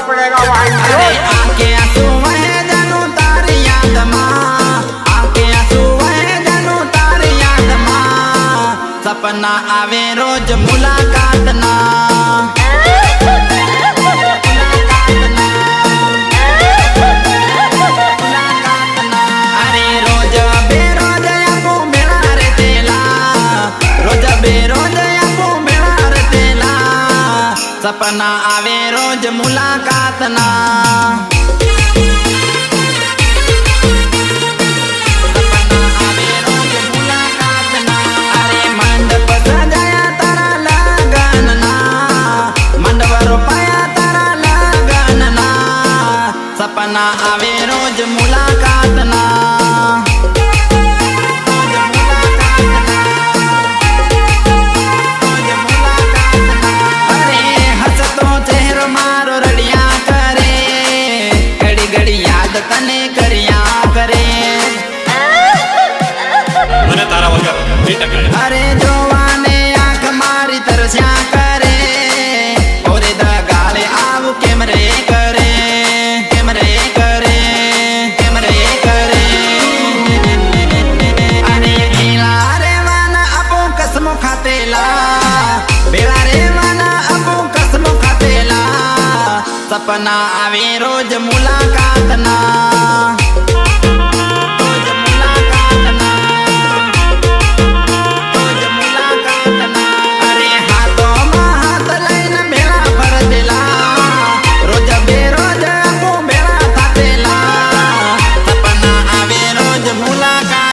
पड़ेगा आके आंसू वह जानू तारी याद माँ, आके आंसू वह जानू तारी याद माँ, सपना आवे रोज मुलाकात ना, अरे रोज बेरोज आपू मेला रे तेला, रोज बेरोज आपू मेला रे तेला, सपना आवे रोज मुलाकात ना, सपना आवे रोज मुलाकात ना। अरे मंडप सजाया तारा लगन ना, मंडप रुपाया तारा लगन ना, सपना आवे रोज मुलाकात ना, तने करिया करे મને તારા વગર નહીં ટકાય। अरे जोवाने आंख मारी तरस्या करे, ओरे दगाले आव केमरे करे, केमरे करे, केमरे करे, अरे बेला रे वाना अपो कसम खातेला, बेला रे वाना अपो कसम खातेला, सपना आवे रोज मुलाकात ना।